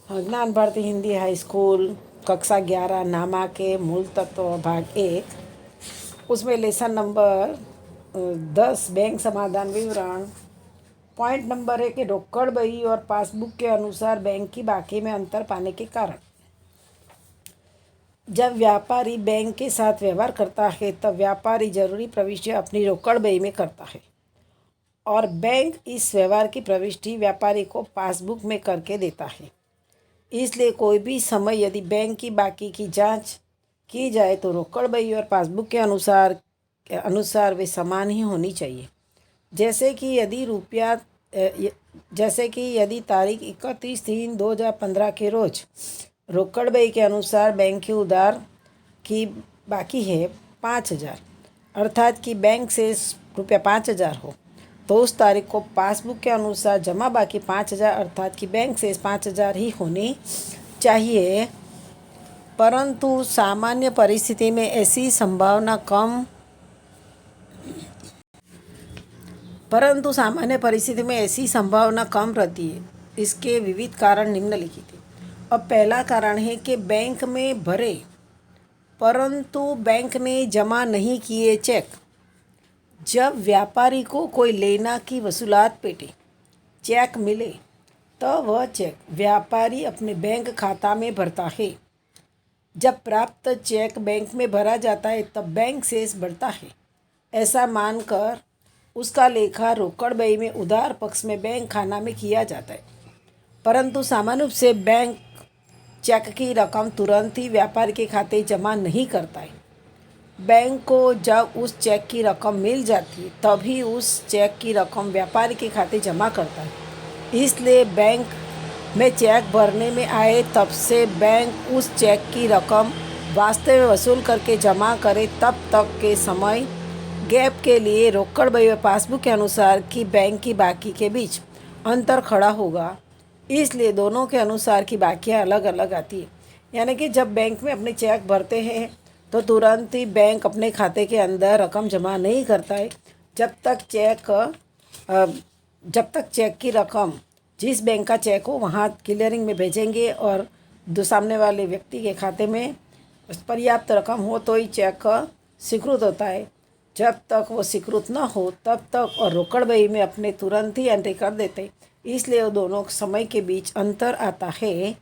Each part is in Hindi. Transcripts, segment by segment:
ज्ञान भारती हिंदी हाई स्कूल कक्षा 11 नामा के मूल तत्व भाग 1 उसमें लेसन नंबर 10 बैंक समाधान विवरण। पॉइंट नंबर 1 है रोकड़ बही और पासबुक के अनुसार बैंक की बाकी में अंतर पाने के कारण। जब व्यापारी बैंक के साथ व्यवहार करता है तब व्यापारी जरूरी प्रविष्टि अपनी रोकड़ बही में करता है और बैंक इस व्यवहार की प्रविष्टि व्यापारी को पासबुक में करके देता है। इसलिए कोई भी समय यदि बैंक की बाकी की जांच की जाए तो रोकड़ बही और पासबुक के अनुसार वे समान ही होनी चाहिए। जैसे कि यदि तारीख 31/3/2015 के रोज रोकड़ बही के अनुसार बैंक की उधार की बाकी है 5,000, अर्थात कि बैंक से रुपया 5,000 हो, तो उस तारीख को पासबुक के अनुसार जमा बाकी 5,000 अर्थात कि बैंक से 5,000 ही होनी चाहिए। परंतु सामान्य परिस्थिति में ऐसी संभावना कम रहती है। इसके विविध कारण निम्नलिखित हैं। अब पहला कारण है कि बैंक में भरे परंतु बैंक ने जमा नहीं किए चेक। जब व्यापारी को कोई लेना की वसूलात पेटे चेक मिले तो वह चेक व्यापारी अपने बैंक खाता में भरता है। जब प्राप्त चेक बैंक में भरा जाता है तब बैंक शेष बढ़ता है। ऐसा मानकर उसका लेखा रोकड़ बही में उधार पक्ष में बैंक खाना में किया जाता है। परंतु सामान्य रूप से बैंक चेक की रकम तुरंत ही व्यापारी के खाते जमा नहीं करता है। बैंक को जब उस चेक की रकम मिल जाती है तभी उस चेक की रकम व्यापारी के खाते जमा करता है। इसलिए बैंक में चेक भरने में आए तब से बैंक उस चेक की रकम वास्तव में वसूल करके जमा करे तब तक के समय गैप के लिए रोकड़ बही और पासबुक के अनुसार की बैंक की बाकी के बीच अंतर खड़ा होगा। इसलिए दोनों के अनुसार की बाकियाँ अलग अलग आती है। यानी कि जब बैंक में अपने चेक भरते हैं तो तुरंत ही बैंक अपने खाते के अंदर रकम जमा नहीं करता है। जब तक चेक की रकम जिस बैंक का चेक हो वहाँ क्लियरिंग में भेजेंगे और सामने वाले व्यक्ति के खाते में पर्याप्त रकम हो तो ही चेक स्वीकृत होता है। जब तक वो स्वीकृत न हो तब तक और रोकड़ बही में अपने तुरंत ही एंट्री कर देते। इसलिए वो दोनों समय के बीच अंतर आता है।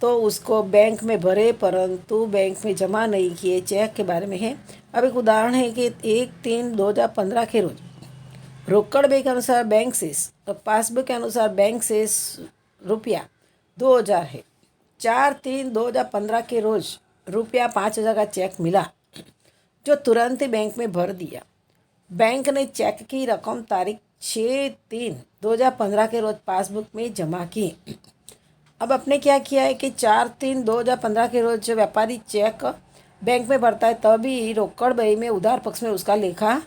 तो उसको बैंक में भरे परंतु बैंक में जमा नहीं किए चेक के बारे में है। अब एक उदाहरण है कि 1/3/2015 के रोज रोकड़ बही के अनुसार बैंक शेष और पासबुक के अनुसार बैंक शेष रुपया 2,000 है। 4/3/2015 के रोज रुपया 5,000 का चेक मिला जो तुरंत ही बैंक में भर दिया। बैंक ने चेक की रकम तारीख 6/3/2015 के रोज पासबुक में जमा की। अब आपने क्या किया है कि 4/3/2015 के रोज जो व्यापारी चेक बैंक में भरता है तभी रोकड़ बही में उधार पक्ष में उसका लेखा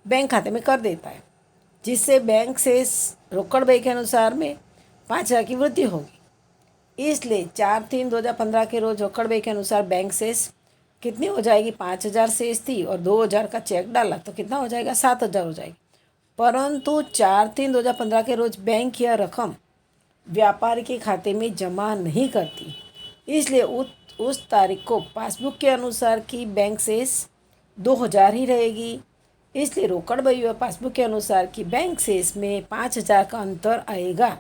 बैंक खाते में कर देता है, जिससे बैंक से रोकड़ बही के अनुसार में 5,000 की वृद्धि होगी। इसलिए 4/3/2015 के रोज रोकड़ बही के अनुसार बैंक शेष कितनी हो जाएगी? 5,000 शेष थी और 2,000 का चेक डाला तो कितना हो जाएगा? 7,000 हो जाएगी। परंतु 4/3/2015 के रोज बैंक यह रकम व्यापारी के खाते में जमा नहीं करती। इसलिए उस तारीख को पासबुक के अनुसार की बैंक शेष 2,000 ही रहेगी। इसलिए रोकड़ बही और पासबुक के अनुसार की बैंक शेष में 5,000 का अंतर आएगा,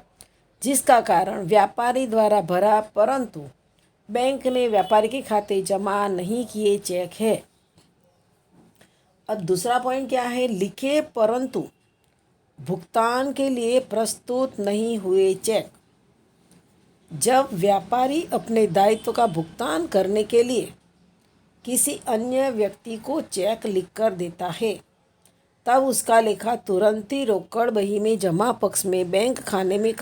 जिसका कारण व्यापारी द्वारा भरा परंतु बैंक ने व्यापारी के खाते जमा नहीं किए चेक है। अब दूसरा पॉइंट क्या है? लिखे परंतु भुगतान के लिए प्रस्तुत नहीं हुए चेक। जब व्यापारी अपने दायित्व का भुगतान करने के लिए किसी अन्य व्यक्ति को चेक लिखकर देता है तब उसका लेखा तुरंत ही रोकड़ बही में जमा पक्ष में बैंक खाने में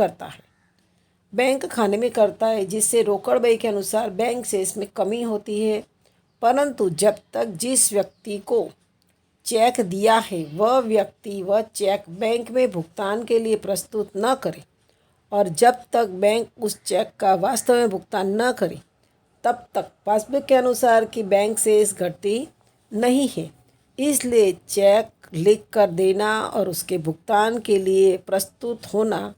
करता है, जिससे रोकड़ बही के अनुसार बैंक शेष में कमी होती है। परंतु जब तक जिस व्यक्ति को चेक दिया है वह व्यक्ति वह चेक बैंक में भुगतान के लिए प्रस्तुत न करे और जब तक बैंक उस चेक का वास्तव में भुगतान न करे तब तक पासबुक के अनुसार की बैंक शेष घटती नहीं है। इसलिए चेक लिख कर देना और उसके भुगतान के लिए प्रस्तुत होना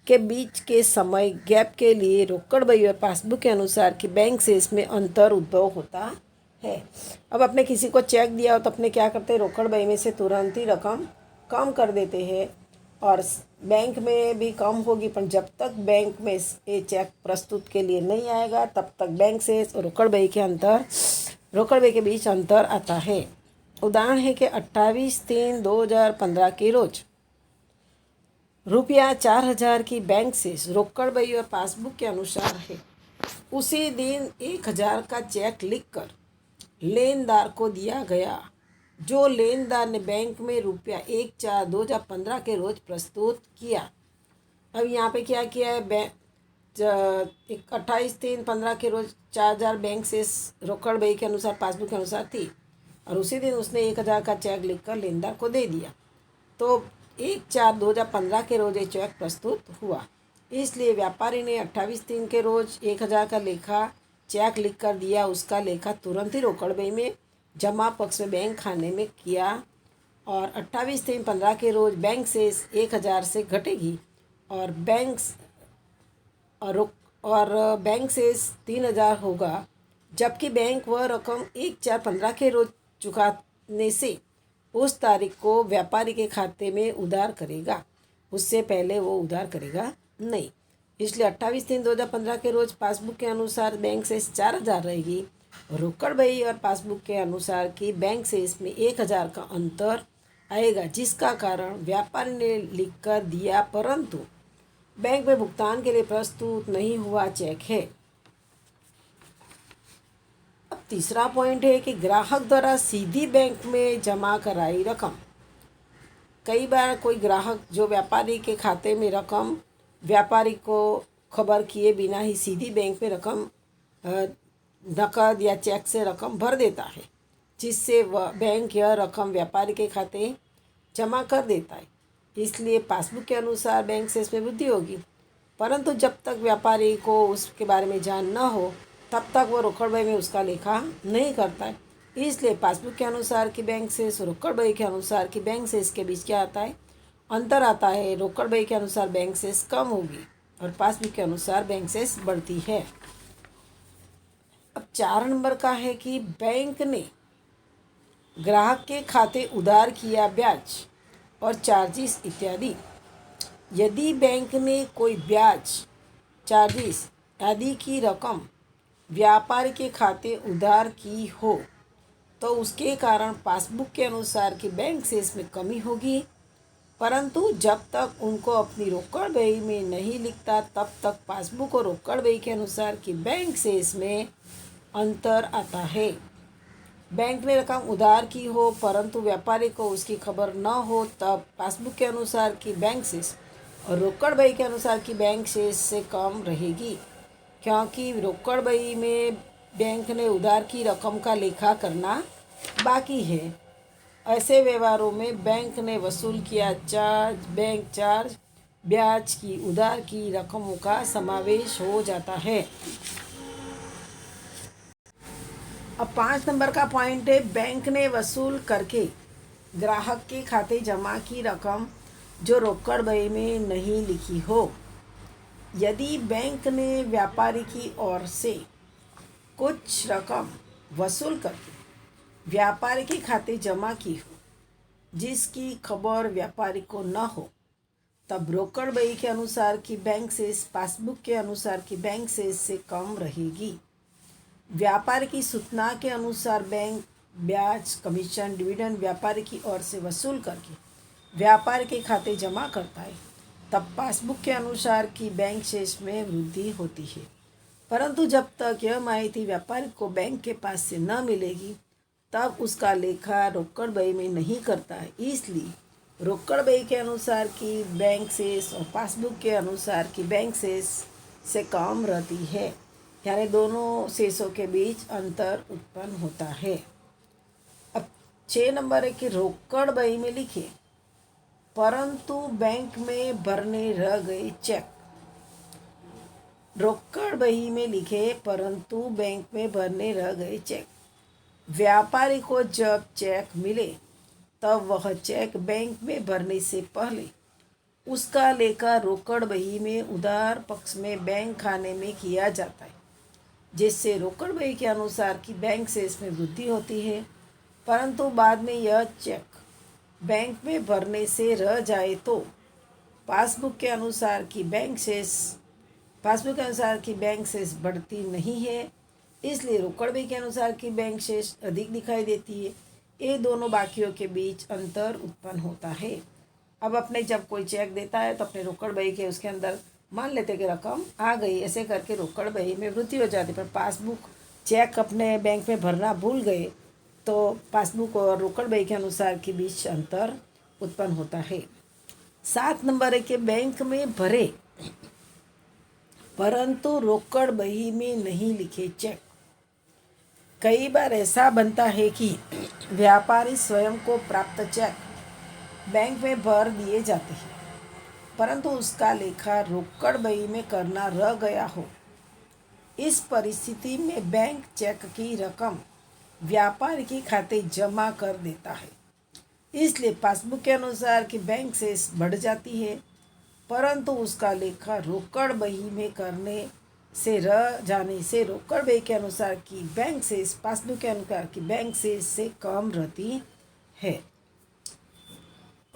के बीच के समय गैप के लिए रोकड़ बही और पासबुक के अनुसार कि बैंक से इसमें अंतर उद्भव होता है। अब अपने किसी को चेक दिया हो तो अपने क्या करते हैं, रोकड़ बही में से तुरंत ही रकम कम कर देते हैं और बैंक में भी कम होगी, पर जब तक बैंक में ये चेक प्रस्तुत के लिए नहीं आएगा तब तक बैंक से रोकड़ बही के बीच अंतर आता है। उदाहरण है कि 28/3/2015 के रोज रुपया 4,000 की बैंक से रोकड़ बही और पासबुक के अनुसार है। उसी दिन 1,000 का चेक लिखकर लेनदार को दिया गया, जो लेनदार ने बैंक में रुपया 1/4/2015 के रोज प्रस्तुत किया। अब यहाँ पे क्या किया है, 28/3/15 के रोज 4,000 बैंक से रोकड़ बही के अनुसार पासबुक के अनुसार थी और उसी दिन उसने 1,000 का चेक लिखकर लेनदार को दे दिया, तो 1/4/2015 के रोज ये चेक प्रस्तुत हुआ। इसलिए व्यापारी ने 28/3 के रोज 1,000 का लेखा चेक लिख कर दिया, उसका लेखा तुरंत ही रोकड़ बही में जमा पक्ष में बैंक खाने में किया और 28/3/15 के रोज बैंक से 1,000 से घटेगी और बैंक से 3,000 होगा, जबकि बैंक वह रकम 1/4/15 के रोज चुकाने से उस तारीख को व्यापारी के खाते में उधार करेगा, उससे पहले वो उधार करेगा नहीं। इसलिए 28/3/2015 के रोज पासबुक के अनुसार बैंक से 4,000 रहेगी, रोकड़ बही और पासबुक के अनुसार कि बैंक से इसमें 1,000 का अंतर आएगा, जिसका कारण व्यापारी ने लिख कर दिया परंतु बैंक में भुगतान के लिए प्रस्तुत नहीं हुआ चेक है। अब तीसरा पॉइंट है कि ग्राहक द्वारा सीधी बैंक में जमा कराई रकम। कई बार कोई ग्राहक जो व्यापारी के खाते में रकम व्यापारी को खबर किए बिना ही सीधी बैंक में रकम नकद या चेक से रकम भर देता है, जिससे वह बैंक यह रकम व्यापारी के खाते जमा कर देता है। इसलिए पासबुक के अनुसार बैंक से इसमें वृद्धि होगी, परंतु जब तक व्यापारी को उसके बारे में जान न हो तब तक वो रोकड़ बही में उसका लेखा नहीं करता है। इसलिए पासबुक के अनुसार कि बैंक से रोकड़ बही के अनुसार कि बैंक से इसके बीच क्या आता है, अंतर आता है। रोकड़ बही के अनुसार बैंक से कम होगी और पासबुक के अनुसार बैंक से बढ़ती है। अब 4 नंबर का है कि बैंक ने ग्राहक के खाते उधार किया ब्याज और चार्जिस इत्यादि। यदि बैंक ने कोई ब्याज, चार्जिस आदि की रकम व्यापारी के खाते उधार की हो तो उसके कारण पासबुक के अनुसार कि बैंक से इसमें कमी होगी, परंतु जब तक उनको अपनी रोकड़ बही में नहीं लिखता तब तक पासबुक और रोकड़ बही के अनुसार कि बैंक से इसमें अंतर आता है। बैंक ने रकम उधार की हो परंतु व्यापारी को उसकी खबर न हो तब पासबुक के अनुसार कि बैंक शेष और रोकड़ बही के अनुसार कि बैंक शेष से कम रहेगी, क्योंकि रोकड़ बही में बैंक ने उधार की रकम का लेखा करना बाकी है। ऐसे व्यवहारों में बैंक ने वसूल किया चार्ज, बैंक चार्ज, ब्याज की उधार की रकमों का समावेश हो जाता है। अब 5 नंबर का पॉइंट है, बैंक ने वसूल करके ग्राहक के खाते जमा की रकम जो रोकड़ बही में नहीं लिखी हो। यदि बैंक ने व्यापारी की ओर से कुछ रकम वसूल करके व्यापारी के खाते जमा की हो जिसकी खबर व्यापारी को न हो, तब रोकड़ बही के अनुसार की बैंक शेष पासबुक के अनुसार की बैंक शेष से कम रहेगी। व्यापारी की सूचना के अनुसार बैंक ब्याज, कमीशन, डिविडेंड व्यापारी की ओर से वसूल करके व्यापारी के खाते जमा करता है, तब पासबुक के अनुसार की बैंक शेष में वृद्धि होती है। परंतु जब तक यह माहिती व्यापारी को बैंक के पास से न मिलेगी तब उसका लेखा रोकड़ बही में नहीं करता है। इसलिए रोकड़ बही के अनुसार की बैंक शेष और पासबुक के अनुसार की बैंक शेष से कम रहती है, यानी दोनों शेषों के बीच अंतर उत्पन्न होता है। अब 6 नंबर है कि रोकड़ बही में लिखे परंतु बैंक में भरने रह गए चेक। रोकड़ बही में लिखे परंतु बैंक में भरने रह गए चेक। व्यापारी को जब चेक मिले तब वह चेक बैंक में भरने से पहले उसका लेखा रोकड़ बही में उधार पक्ष में बैंक खाने में किया जाता है, जिससे रोकड़ बही के अनुसार की बैंक से इसमें वृद्धि होती है। परंतु बाद में यह चेक बैंक में भरने से रह जाए तो पासबुक के अनुसार की बैंक शेष बढ़ती नहीं है, इसलिए रोकड़ बही के अनुसार की बैंक शेष अधिक दिखाई देती है। ये दोनों बाकियों के बीच अंतर उत्पन्न होता है। अब अपने जब कोई चेक देता है तो अपने रोकड़ बही के उसके अंदर मान लेते कि रकम आ गई, ऐसे करके रोकड़ बही में वृद्धि हो जाती है। पर पासबुक चेक अपने बैंक में भरना भूल गए तो पासबुक और रोकड़ बही के अनुसार के बीच अंतर उत्पन्न होता है। 7 नंबर है कि बैंक में भरे परंतु रोकड़ बही में नहीं लिखे चेक। कई बार ऐसा बनता है कि व्यापारी स्वयं को प्राप्त चेक बैंक में भर दिए जाते हैं, परंतु उसका लेखा रोकड़ बही में करना रह गया हो। इस परिस्थिति में बैंक चेक की रकम व्यापारी के खाते जमा कर देता है, इसलिए पासबुक के अनुसार कि बैंक शेष बढ़ जाती है, परंतु उसका लेखा रोकड़ बही में करने से रह जाने से रोकड़ बही के अनुसार की बैंक शेष पासबुक के अनुसार की बैंक शेष से कम रहती है।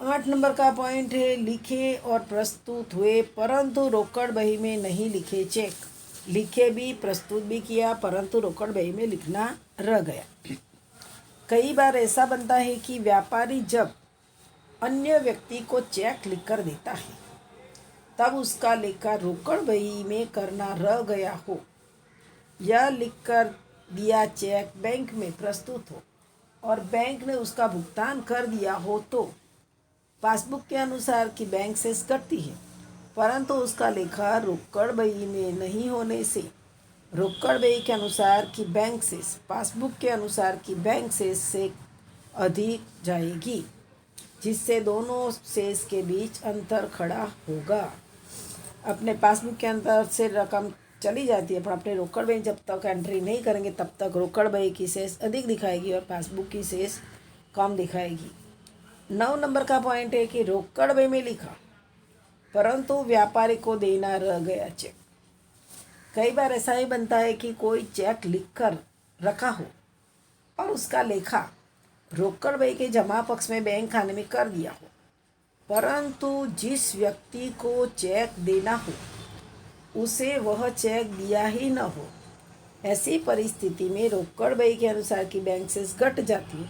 8 नंबर का पॉइंट है लिखे और प्रस्तुत हुए परंतु रोकड़ बही में नहीं लिखे चेक। लिखे भी प्रस्तुत भी किया परंतु रोकड़ बही में लिखना रह गया। कई बार ऐसा बनता है कि व्यापारी जब अन्य व्यक्ति को चेक लिखकर देता है तब उसका लेखा रोकड़ बही में करना रह गया हो। यह लिखकर दिया चेक बैंक में प्रस्तुत हो और बैंक ने उसका भुगतान कर दिया हो तो पासबुक के अनुसार की बैंक शेष घटती है, परंतु उसका लेखा रोकड़ बही में नहीं होने से रोकड़ बही के अनुसार की बैंक शेष पासबुक के अनुसार की बैंक शेष से अधिक जाएगी, जिससे दोनों शेष के बीच अंतर खड़ा होगा। अपने पासबुक के अंदर से रकम चली जाती है, पर अपने रोकड़ बही जब तक एंट्री नहीं करेंगे तब तक रोकड़ बही की शेष अधिक दिखाएगी और पासबुक की शेष कम दिखाएगी। 9 नंबर का पॉइंट है कि रोकड़ बही में लिखा परंतु व्यापारी को देना रह गया चेक। कई बार ऐसा ही बनता है कि कोई चेक लिखकर रखा हो और उसका लेखा रोकड़ बही के जमा पक्ष में बैंक खाने में कर दिया हो, परंतु जिस व्यक्ति को चेक देना हो उसे वह चेक दिया ही न हो। ऐसी परिस्थिति में रोकड़ बही के अनुसार की बैंक शेष घट जाती है,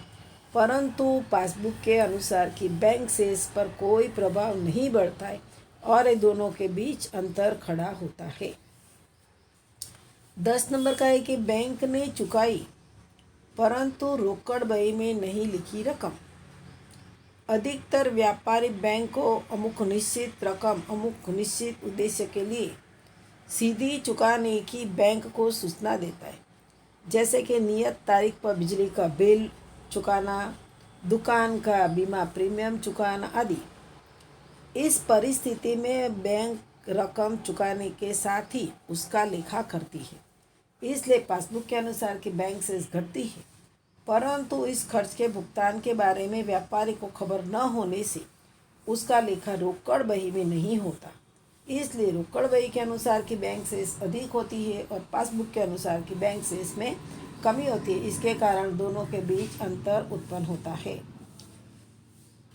परंतु पासबुक के अनुसार की बैंक शेष पर कोई प्रभाव नहीं बढ़ता है और ये दोनों के बीच अंतर खड़ा होता है। 10 नंबर का है कि बैंक ने चुकाई परंतु रोकड़ बही में नहीं लिखी रकम। अधिकतर व्यापारी बैंक को अमुक निश्चित रकम अमुक निश्चित उद्देश्य के लिए सीधी चुकाने की बैंक को सूचना देता है, जैसे कि नियत तारीख पर बिजली का बिल चुकाना, दुकान का बीमा प्रीमियम चुकाना आदि। इस परिस्थिति में बैंक रकम चुकाने के साथ ही उसका लेखा करती है, इसलिए पासबुक के अनुसार की बैंक शेष घटती है, परंतु इस खर्च के भुगतान के बारे में व्यापारी को खबर न होने से उसका लेखा रोकड़ बही में नहीं होता, इसलिए रोकड़ बही के अनुसार की बैंक शेष अधिक होती है और पासबुक के अनुसार की बैंक शेष में कमी होती है। इसके कारण दोनों के बीच अंतर उत्पन्न होता है।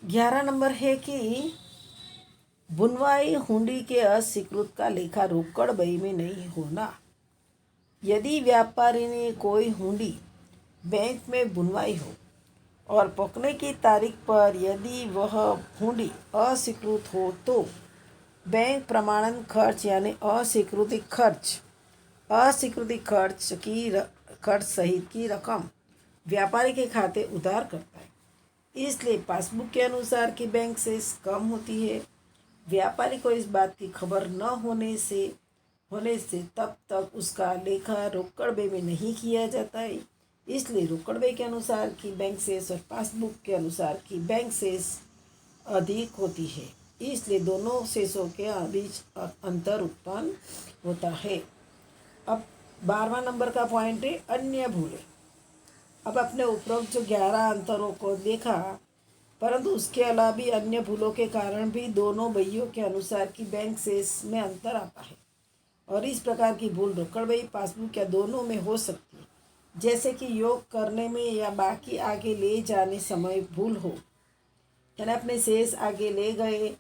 11 नंबर है कि बुनवाई हुंडी के अस्वीकृत का लेखा रोकड़ बही में नहीं होना। यदि व्यापारी ने कोई हुंडी बैंक में बुनवाई हो और पकने की तारीख पर यदि वह हुंडी अस्वीकृत हो तो बैंक प्रमाणन खर्च यानी खर्च सहित की रकम व्यापारी के खाते उधार करता है, इसलिए पासबुक के अनुसार की बैंक शेष कम होती है। व्यापारी को इस बात की खबर न होने से तब तक उसका लेखा रोकड़ बही में नहीं किया जाता है, इसलिए रोकड़ बही के अनुसार की बैंक शेष और पासबुक के अनुसार की बैंक शेष अधिक होती है, इसलिए दोनों शेषों के बीच अंतर उत्पन्न होता है। अब 12वां नंबर का पॉइंट है अन्य भूले। अब अपने उपरोक्त जो 11 अंतरों को देखा, परंतु उसके अलावा भी अन्य भूलों के कारण भी दोनों बहियों के अनुसार की बैंक शेष में अंतर आता है और इस प्रकार की भूल रोकड़ बही पासबुक या दोनों में हो सकती है। जैसे कि योग करने में या बाकी आगे ले जाने समय भूल हो, यानी अपने शेष आगे ले गए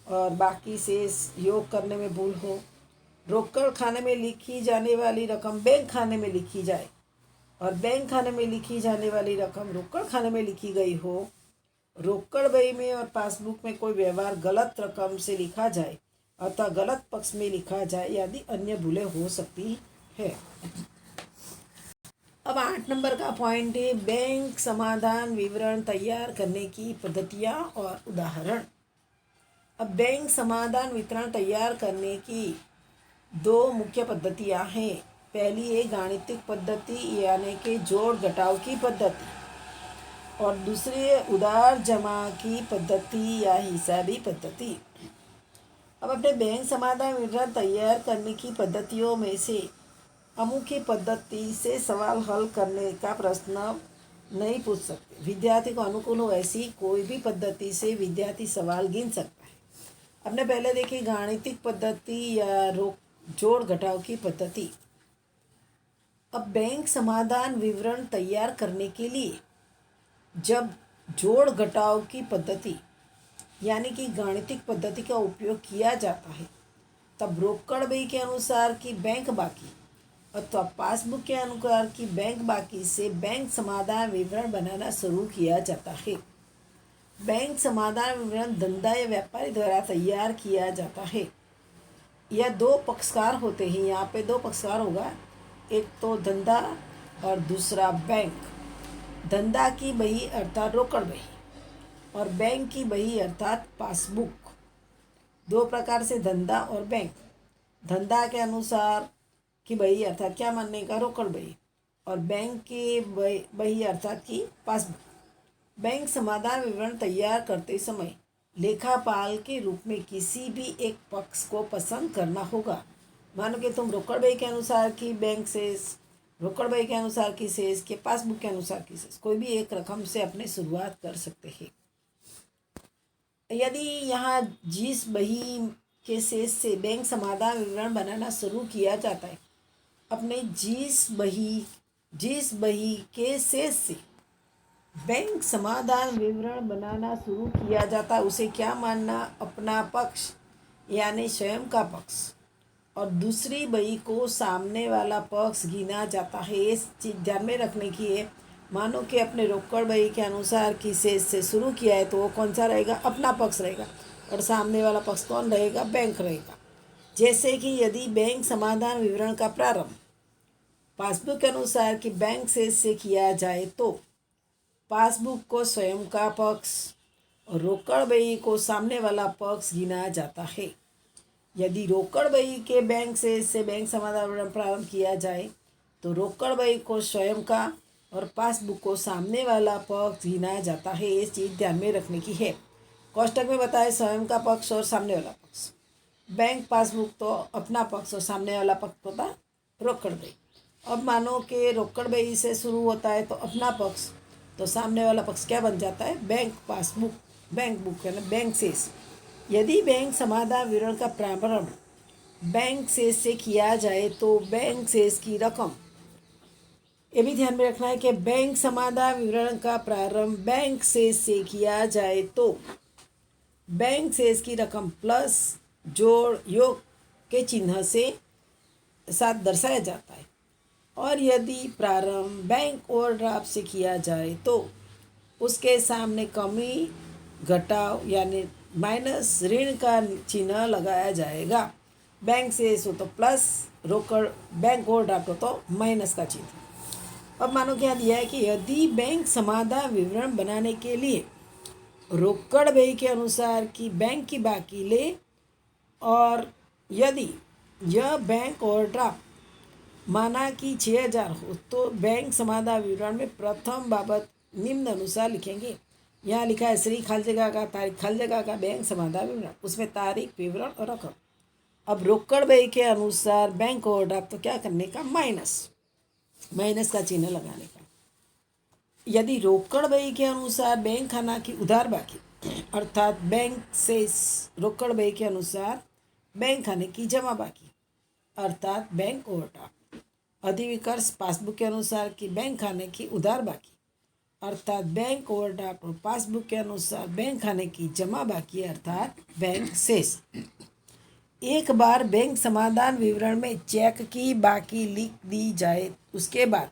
और बाकी शेष योग करने में भूल हो। रोकड़ खाने में लिखी जाने वाली रकम बैंक खाने में लिखी जाए और बैंक खाने में लिखी जाने वाली रकम रोकड़ खाने में लिखी गई हो। रोकड़ बही में और पासबुक में कोई व्यवहार गलत रकम से लिखा जाए अतः गलत पक्ष में लिखा जाए आदि अन्य भूलें हो सकती है। अब 8 नंबर का पॉइंट है बैंक समाधान विवरण तैयार करने की पद्धतियाँ और उदाहरण। अब बैंक समाधान विवरण तैयार करने की दो मुख्य पद्धतियाँ हैं। पहली है गाणितिक पद्धति यानी कि जोड़ घटाव की पद्धति और दूसरी है उधार जमा की पद्धति या हिसाबी पद्धति। अब अपने बैंक समाधान विवरण तैयार करने की पद्धतियों में से अमुखी पद्धति से सवाल हल करने का प्रश्न नहीं पूछ सकते। विद्यार्थी को अनुकूल हो ऐसी कोई भी पद्धति से विद्यार्थी सवाल गिन सकता है। अपने पहले देखिए गाणितिक पद्धति या जोड़ घटाव की पद्धति। अब बैंक समाधान विवरण तैयार करने के लिए जब जोड़ घटाव की पद्धति यानी कि गाणितिक पद्धति का उपयोग किया जाता है तब रोकड़ बही के अनुसार की बैंक बाकी अथवा पासबुक के अनुसार की बैंक बाकी से बैंक समाधान विवरण बनाना शुरू किया जाता है। बैंक समाधान विवरण धंधा या व्यापारी द्वारा तैयार किया जाता है। यह दो पक्षकार होते हैं, यहाँ पे दो पक्षकार होगा, एक तो धंधा और दूसरा बैंक। धंधा की बही अर्थात रोकड़ बही और बैंक की बही अर्थात पासबुक। दो प्रकार से धंधा और बैंक। धंधा के अनुसार की बही अर्थात क्या मानने का रोकड़ बही और बैंक की बही अर्थात की पासबुक। बैंक समाधान विवरण तैयार करते समय लेखापाल के रूप में किसी भी एक पक्ष को पसंद करना होगा। मानो कि तुम रोकड़ बही के अनुसार की बैंक शेष, रोकड़ बही के अनुसार की शेष के पासबुक के अनुसार की शेष, कोई भी एक रकम से अपने शुरुआत कर सकते हैं। यदि यहाँ जिस बही के शेष से बैंक समाधान विवरण बनाना शुरू किया जाता है, अपने जिस बही के शेष से बैंक समाधान विवरण बनाना शुरू किया जाता है उसे क्या मानना, अपना पक्ष यानी स्वयं का पक्ष और दूसरी बही को सामने वाला पक्ष गिना जाता है। इस चीज़ ध्यान में रखने की है। मानो कि अपने रोकड़ बही के अनुसार की शेष से शुरू किया है तो वो कौन सा रहेगा, अपना पक्ष रहेगा और सामने वाला पक्ष कौन रहेगा, बैंक रहेगा। जैसे कि यदि बैंक समाधान विवरण का प्रारंभ पासबुक के अनुसार कि बैंक शेष से किया जाए तो पासबुक को स्वयं का पक्ष और रोकड़ बही को सामने वाला पक्ष गिना जाता है। यदि रोकड़ बही के बैंक शेष से बैंक समाधान विवरण प्रारंभ किया जाए तो रोकड़ बही को स्वयं का और पासबुक को सामने वाला पक्ष गिना जाता है। ये चीज़ ध्यान में रखने की है। कोष्टक में बताए स्वयं का पक्ष और सामने वाला पक्ष। बैंक पासबुक तो अपना पक्ष और सामने वाला पक्ष होता रोकड़ बही। अब मानो कि रोकड़ बही से शुरू होता है तो अपना पक्ष, तो सामने वाला पक्ष क्या बन जाता है, बैंक पासबुक, बैंक बुक है ना, बैंक शेष। यदि बैंक समाधान विवरण का प्रारंभ बैंक शेष से किया जाए तो बैंक शेष की रकम, ये भी ध्यान में रखना है कि बैंक समाधान विवरण का प्रारंभ बैंक शेष से किया जाए तो बैंक शेष की रकम प्लस जोड़ योग के चिन्ह से साथ दर्शाया जाता है। और यदि प्रारंभ बैंक ओवरड्राफ्ट से किया जाए तो उसके सामने कमी घटाव यानी माइनस ऋण का चिन्ह लगाया जाएगा। बैंक शेष हो तो प्लस, रोकड़ बैंक ओवरड्राफ्ट हो तो माइनस का चिन्ह। अब मानो क्या दिया है कि यदि बैंक समाधान विवरण बनाने के लिए रोकड़ बही के अनुसार की बैंक की बाकी ले और यदि यह बैंक ओवरड्राफ्ट माना कि 6,000 हो तो बैंक समाधान विवरण में प्रथम बाबत निम्न अनुसार लिखेंगे। यहाँ लिखा है श्री खाली जगह का तारीख खाली जगह का बैंक समाधान विवरण, उसमें तारीख विवरण और रकम। अब रोकड़ बही के अनुसार बैंक ओवरड्राफ्ट तो क्या करने का, माइनस का चिन्ह लगाने का। यदि रोकड़ बही के अनुसार बैंक खाना की उधार बाकी अर्थात बैंक शेष रोकड़ बही के अनुसार बैंक खाने की जमा बाकी अर्थात बैंक ओवरड्राफ्ट अधिविकर्ष पासबुक के अनुसार की बैंक खाने की उधार बाकी अर्थात बैंक ओवरड्राफ्ट और पासबुक के अनुसार बैंक खाने की जमा बाकी अर्थात बैंक शेष। एक बार बैंक समाधान विवरण में चेक की बाकी लिख दी जाए उसके बाद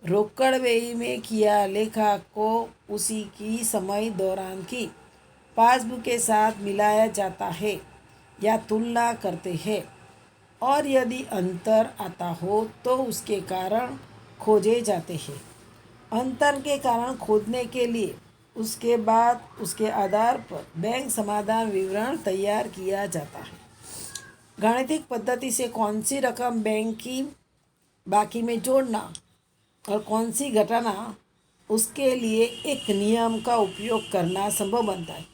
रोकड़ बही में किया लेखा को उसी की समय दौरान की पासबुक के साथ मिलाया जाता है या तुलना करते हैं और यदि अंतर आता हो तो उसके कारण खोजे जाते हैं। अंतर के कारण खोजने के लिए उसके बाद उसके आधार पर बैंक समाधान विवरण तैयार किया जाता है। गाणितिक पद्धति से कौन सी रकम बैंक की बाकी में जोड़ना और कौन सी घटाना उसके लिए एक नियम का उपयोग करना संभव बनता है।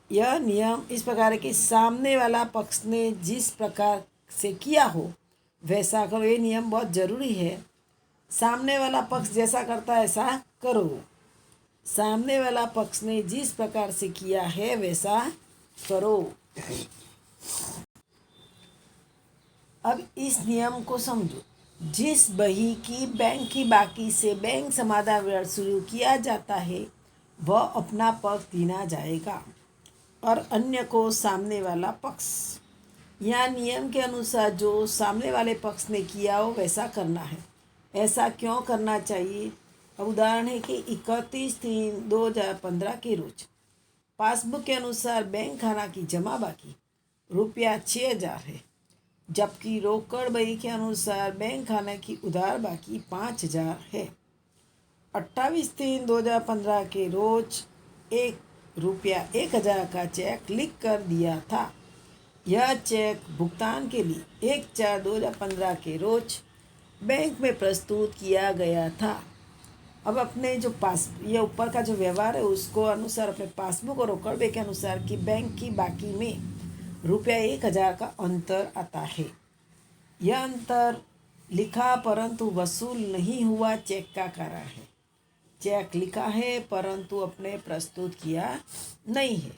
यह नियम इस प्रकार है कि सामने वाला पक्ष ने जिस प्रकार से किया हो वैसा करो। ये नियम बहुत ज़रूरी है। सामने वाला पक्ष जैसा करता है ऐसा करो। सामने वाला पक्ष ने जिस प्रकार से किया है वैसा करो। अब इस नियम को समझो। जिस बही की बैंक की बाकी से बैंक समाधान विवरण शुरू किया जाता है वह अपना पक्ष गिना जाएगा और अन्य को सामने वाला पक्ष। यहाँ नियम के अनुसार जो सामने वाले पक्ष ने किया हो वैसा करना है। ऐसा क्यों करना चाहिए? अब उदाहरण है कि 31/3/2015 के रोज पासबुक के अनुसार बैंक खाना की जमा बाकी ₹6000 है, जबकि रोकड़ बही के अनुसार बैंक खाने की उधार बाकी 5000 है। 28/3/2015 के रोज ₹1000 का चेक लिख कर दिया था। यह चेक भुगतान के लिए 1/4/2015 के रोज बैंक में प्रस्तुत किया गया था। अब अपने जो ये ऊपर का जो व्यवहार है उसको अनुसार अपने पासबुक और रोकड़ बही के अनुसार की बैंक की बाकी में ₹1000 का अंतर आता है। यह अंतर लिखा परंतु वसूल नहीं हुआ चेक का कारण है। चेक लिखा है परंतु अपने प्रस्तुत किया नहीं है,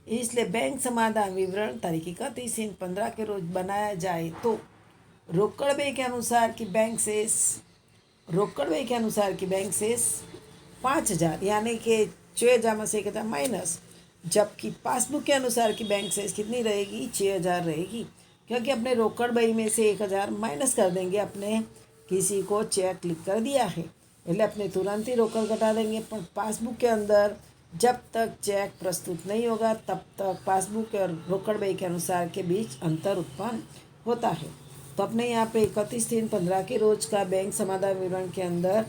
इसलिए बैंक समाधान विवरण तारीख 31/3/15 के रोज बनाया जाए तो रोकड़ बही के अनुसार की बैंक शेष 5000 यानी कि 6000 में से 1000 माइनस, जबकि पासबुक के अनुसार की बैंक शेष कितनी रहेगी? 6000 रहेगी, क्योंकि अपने रोकड़ बही में से 1000 माइनस कर देंगे। अपने किसी को चेक लिख कर दिया है इसलिए अपने तुरंत ही रोकड़ घटा देंगे, पर पासबुक के अंदर जब तक चेक प्रस्तुत नहीं होगा तब तक पासबुक और रोकड़ बही के अनुसार के बीच अंतर उत्पन्न होता है। तो अपने यहाँ पे 31/3/15 के रोज का बैंक समाधान विवरण के अंदर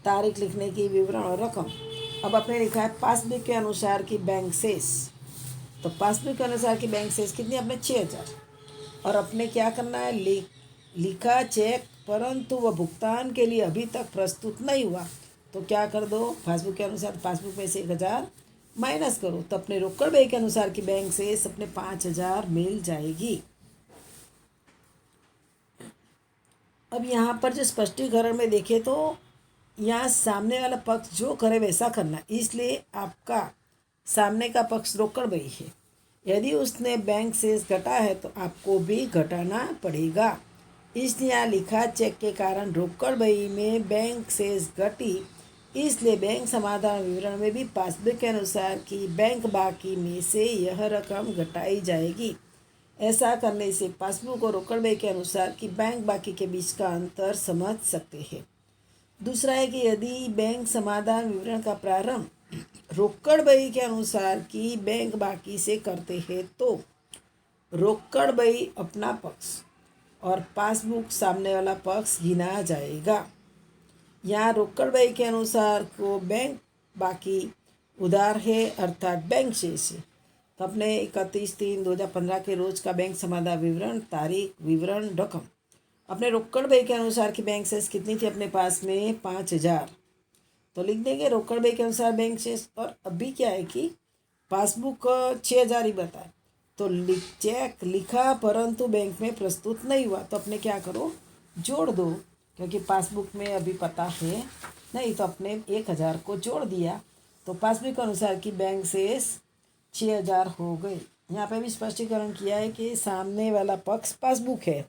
तारीख लिखने की विवरण और रकम। अब अपने लिखा है पासबुक के अनुसार की बैंक शेष। तो पासबुक के अनुसार की बैंक शेष कितनी? अपने 6000। और अपने क्या करना है? लिखा चेक परंतु वह भुगतान के लिए अभी तक प्रस्तुत नहीं हुआ, तो क्या कर दो? पासबुक के अनुसार पासबुक में से 1000 माइनस करो, तो अपने रोकड़ बही के अनुसार की बैंक शेष अपने 5000 मिल जाएगी। अब यहाँ पर जो स्पष्टीकरण में देखें तो यहाँ सामने वाला पक्ष जो करे वैसा करना, इसलिए आपका सामने का पक्ष रोकड़ बही है। यदि उसने बैंक शेष घटा है तो आपको भी घटाना पड़ेगा। इसलिए यहाँ लिखा चेक के कारण रोकड़ बही में बैंक शेष घटी, इसलिए बैंक समाधान विवरण में भी पासबुक के अनुसार की बैंक बाकी में से यह रकम घटाई जाएगी। ऐसा करने से पासबुक और रोकड़ बही के अनुसार की बैंक बाकी के बीच का अंतर समझ सकते हैं। दूसरा है कि यदि बैंक समाधान विवरण का प्रारंभ रोकड़ बही के अनुसार की बैंक बाकी से करते हैं तो रोकड़ बही अपना पक्ष और पासबुक सामने वाला पक्ष गिना जाएगा। यहाँ रोकड़ बही के अनुसार को बैंक बाकी उधार है अर्थात बैंक शेष है। तो अपने 31/3/2015 के रोज का बैंक समाधान विवरण तारीख विवरण रकम। अपने रोकड़ बही के अनुसार की बैंक शेष कितनी थी अपने पास में? 5000। तो लिख देंगे रोकड़ बही के अनुसार बैंक शेष। और अभी क्या है कि पासबुक 6000 ही बताए, तो चेक लिखा परंतु बैंक में प्रस्तुत नहीं हुआ, तो अपने क्या करो? जोड़ दो, क्योंकि पासबुक में अभी पता है नहीं तो अपने 1,000 को जोड़ दिया तो पासबुक के अनुसार की बैंक शेष 6,000 हो गए। यहाँ पे भी स्पष्टीकरण किया है कि सामने वाला पक्ष पासबुक है।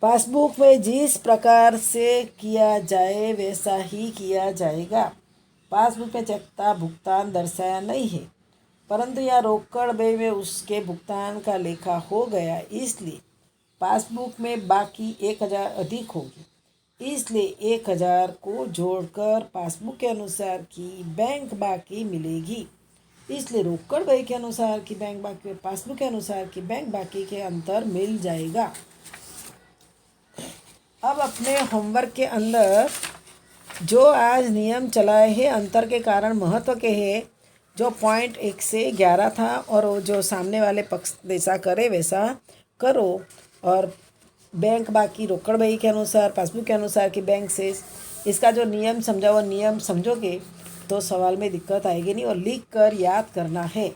पासबुक में जिस प्रकार से किया जाए वैसा ही किया जाएगा। पासबुक में चेक का भुगतान दर्शाया नहीं है, परंतु यह रोकड़ बही में उसके भुगतान का लेखा हो गया, इसलिए पासबुक में बाकी 1,000 अधिक होगी। इसलिए 1,000 को जोड़कर पासबुक के अनुसार की बैंक बाकी मिलेगी। इसलिए रोकड़ बही के अनुसार की बैंक बाकी और पासबुक के अनुसार की बैंक बाकी के अंतर मिल जाएगा। अब अपने होमवर्क के अंदर जो आज नियम चलाए हैं अंतर के कारण महत्व के हैं, जो पॉइंट 1 से 11 था और वो जो सामने वाले पक्ष जैसा करे वैसा करो, और बैंक बाकी रोकड़ बही के अनुसार पासबुक के अनुसार की बैंक शेष, इसका जो नियम समझा वो नियम समझोगे तो सवाल में दिक्कत आएगी नहीं, और लिख कर याद करना है।